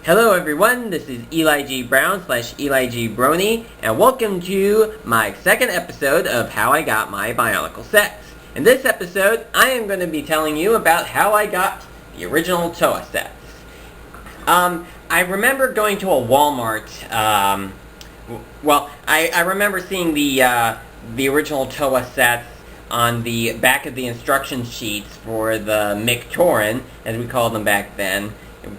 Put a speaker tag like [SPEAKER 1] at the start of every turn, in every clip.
[SPEAKER 1] Hello everyone, this is Eli G. Brown / Eli G. Brony, and welcome to my second episode of how I got my Bionicle sets. In this episode, I am going to be telling you about how I got the original Toa sets. I remember going to a Walmart, I remember seeing the original Toa sets on the back of the instruction sheets for the Mictoran, as we called them back then.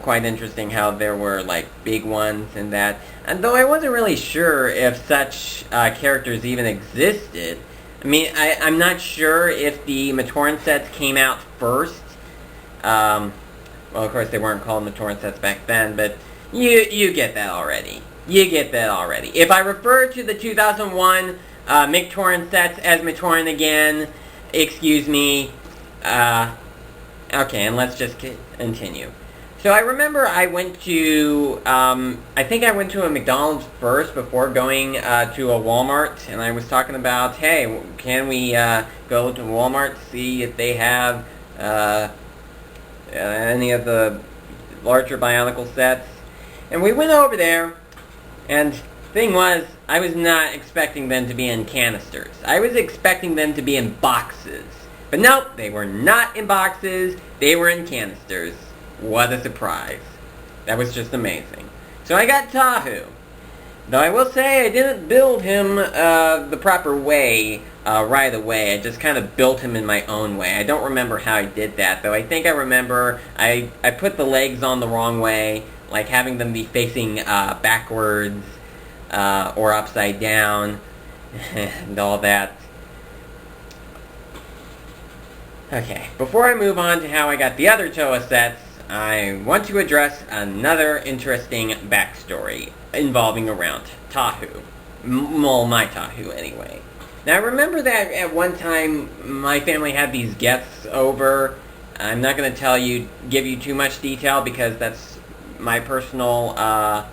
[SPEAKER 1] Quite interesting how there were like big ones and that. And though I wasn't really sure if such characters even existed. I mean, I'm not sure if the Matoran sets came out first. Well, of course they weren't called Matoran sets back then, but you get that already. You get that already. If I refer to the 2001 Mictoran sets as Matoran again, excuse me. Okay, and let's just continue. So I remember I went to, I think I went to a McDonald's first before going to a Walmart, and I was talking about, hey, can we go to Walmart to see if they have any of the larger Bionicle sets? And we went over there, and thing was, I was not expecting them to be in canisters. I was expecting them to be in boxes. But nope, they were not in boxes, they were in canisters. What a surprise. That was just amazing. So I got Tahu. Though I will say I didn't build him the proper way right away. I just kind of built him in my own way. I don't remember how I did that, though I think I remember I put the legs on the wrong way, like having them be facing backwards or upside down and all that. Okay, before I move on to how I got the other Toa sets, I want to address another interesting backstory involving around Tahu. Well, my Tahu, anyway. Now, I remember that at one time, my family had these guests over. I'm not going to give you too much detail, because that's my personal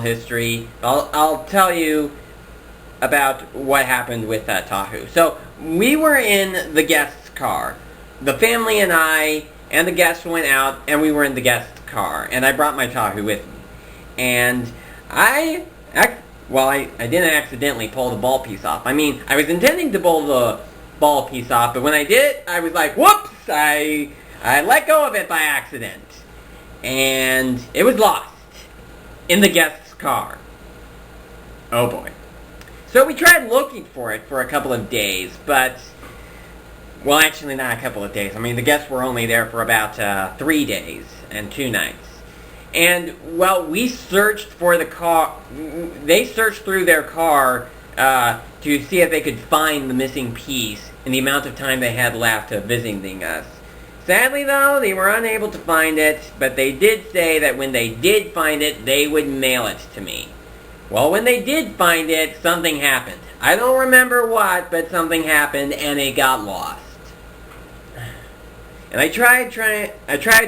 [SPEAKER 1] history. I'll tell you about what happened with Tahu. So, we were in the guest's car. The family and I and the guests went out, and we were in the guest car, and I brought my Tahu with me. And I didn't accidentally pull the ball piece off. I mean, I was intending to pull the ball piece off, but when I did, I was like, whoops! I let go of it by accident. And it was lost in the guest's car. Oh boy. So we tried looking for it for a couple of days, but... well, actually, not a couple of days. I mean, the guests were only there for about 3 days and 2 nights. And, well, we searched for the car. They searched through their car to see if they could find the missing piece in the amount of time they had left of visiting us. Sadly, though, they were unable to find it, but they did say that when they did find it, they would mail it to me. Well, when they did find it, something happened. I don't remember what, but something happened, and it got lost. And I tried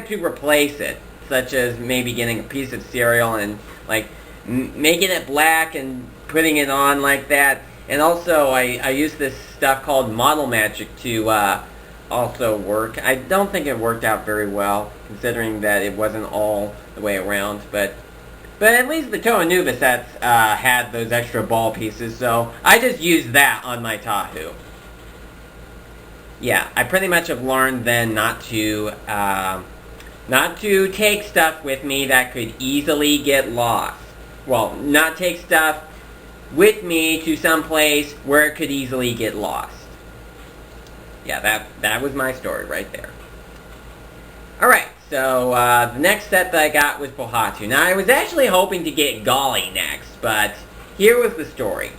[SPEAKER 1] to replace it, such as maybe getting a piece of cereal and, like, making it black and putting it on like that. And also, I used this stuff called Model Magic to also work. I don't think it worked out very well, considering that it wasn't all the way around, but at least the Toa Nuva sets had those extra ball pieces, so I just used that on my Tahu. Yeah, I pretty much have learned then not to take stuff with me that could easily get lost. Well, not take stuff with me to some place where it could easily get lost. Yeah, that was my story right there. Alright, so the next set that I got was Pohatu. Now, I was actually hoping to get Golly next, but here was the story.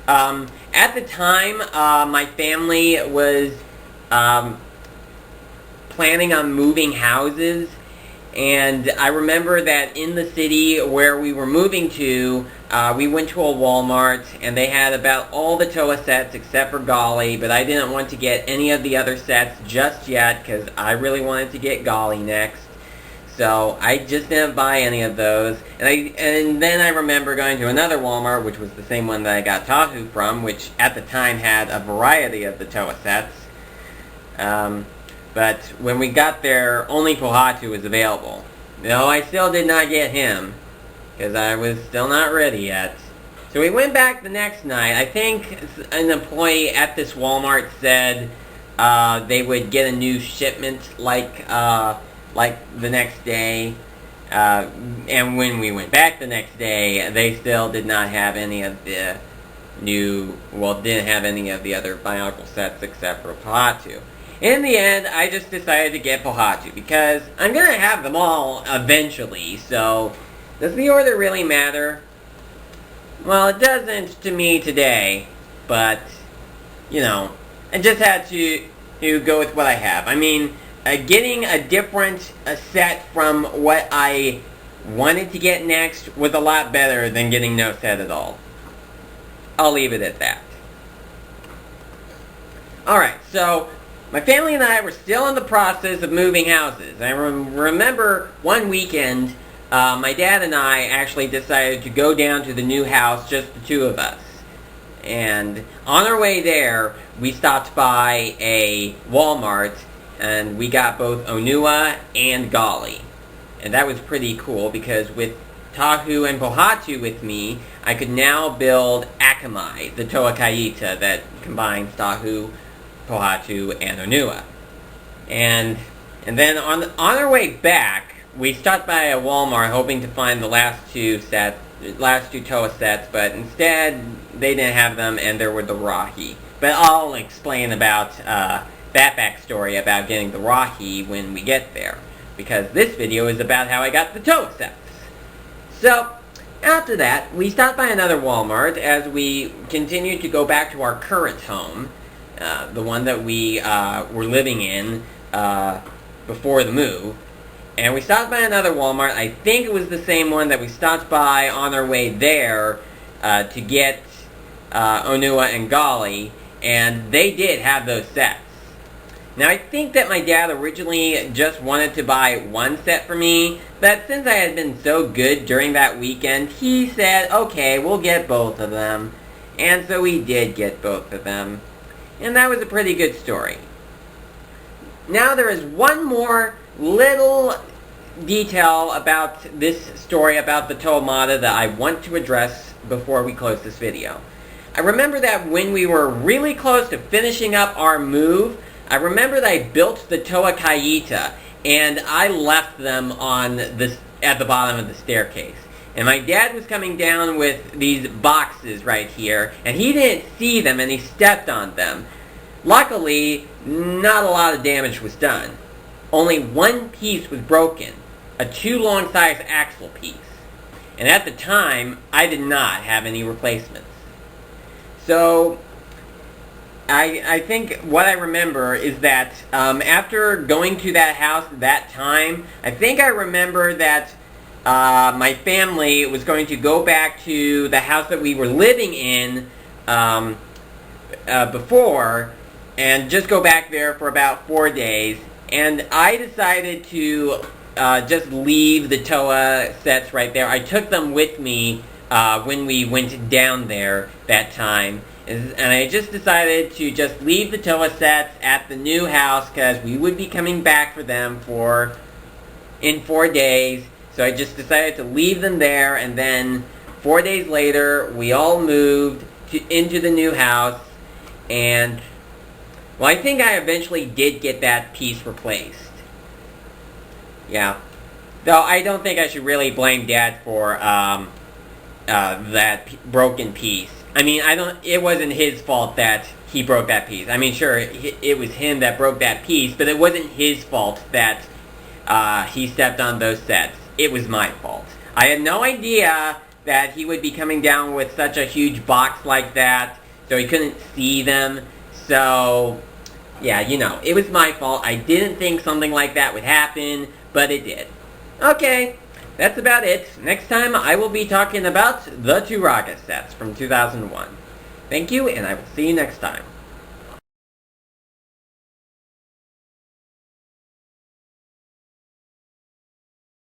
[SPEAKER 1] At the time, my family was planning on moving houses, and I remember that in the city where we were moving to, we went to a Walmart, and they had about all the Toa sets except for Golly, but I didn't want to get any of the other sets just yet, because I really wanted to get Golly next. So I just didn't buy any of those, and then I remember going to another Walmart, which was the same one that I got Tahu from, which at the time had a variety of the Toa sets. But when we got there, only Pohatu was available. No, I still did not get him, because I was still not ready yet. So we went back the next night. I think an employee at this Walmart said they would get a new shipment like the next day. And when we went back the next day, they still did not have any of the didn't have any of the other Bionicle sets except for Pohatu. In the end, I just decided to get Pohatu because I'm going to have them all eventually, so does the order really matter? Well, it doesn't to me today, but, you know, I just had to go with what I have. I mean, getting a different set from what I wanted to get next was a lot better than getting no set at all. I'll leave it at that. Alright, so my family and I were still in the process of moving houses. I remember one weekend, my dad and I actually decided to go down to the new house, just the two of us. And on our way there, we stopped by a Walmart, and we got both Onua and Gali. And that was pretty cool, because with Tahu and Pohatu with me, I could now build Akamai, the Toa Kaita that combines Tahu, Pohatu, and Onua. And then on our way back, we stopped by a Walmart hoping to find the last two Toa sets, but instead they didn't have them, and there were the Rahi. But I'll explain about that backstory about getting the Rahi when we get there, because this video is about how I got the Toa sets. So, after that, we stopped by another Walmart as we continued to go back to our current home, the one that we were living in before the move. And we stopped by another Walmart. I think it was the same one that we stopped by on our way there to get Onua and Gali, and they did have those sets. Now, I think that my dad originally just wanted to buy one set for me, but since I had been so good during that weekend, he said, okay, we'll get both of them. And so we did get both of them. And that was a pretty good story. Now there is one more little detail about this story about the Toa Mata that I want to address before we close this video. I remember that when we were really close to finishing up our move, I remember that I built the Toa Kaita, and I left them at the bottom of the staircase. And my dad was coming down with these boxes right here, and he didn't see them, and he stepped on them. Luckily, not a lot of damage was done. Only one piece was broken, a too long size axle piece. And at the time, I did not have any replacements. So I think what I remember is that after going to that house that time, I think I remember that my family was going to go back to the house that we were living in before, and just go back there for about 4 days. And I decided to just leave the Toa sets right there. I took them with me when we went down there that time. And I just decided to just leave the Toa sets at the new house because we would be coming back for them in 4 days. So I just decided to leave them there, and then 4 days later, we all moved into the new house, and well, I think I eventually did get that piece replaced. Yeah. Though I don't think I should really blame Dad for that broken piece. I mean, it wasn't his fault that he broke that piece. I mean, sure, it was him that broke that piece, but it wasn't his fault that he stepped on those sets. It was my fault. I had no idea that he would be coming down with such a huge box like that, so he couldn't see them. So, yeah, you know, it was my fault. I didn't think something like that would happen, but it did. Okay, that's about it. Next time, I will be talking about the Turaga sets from 2001. Thank you, and I will see you next time.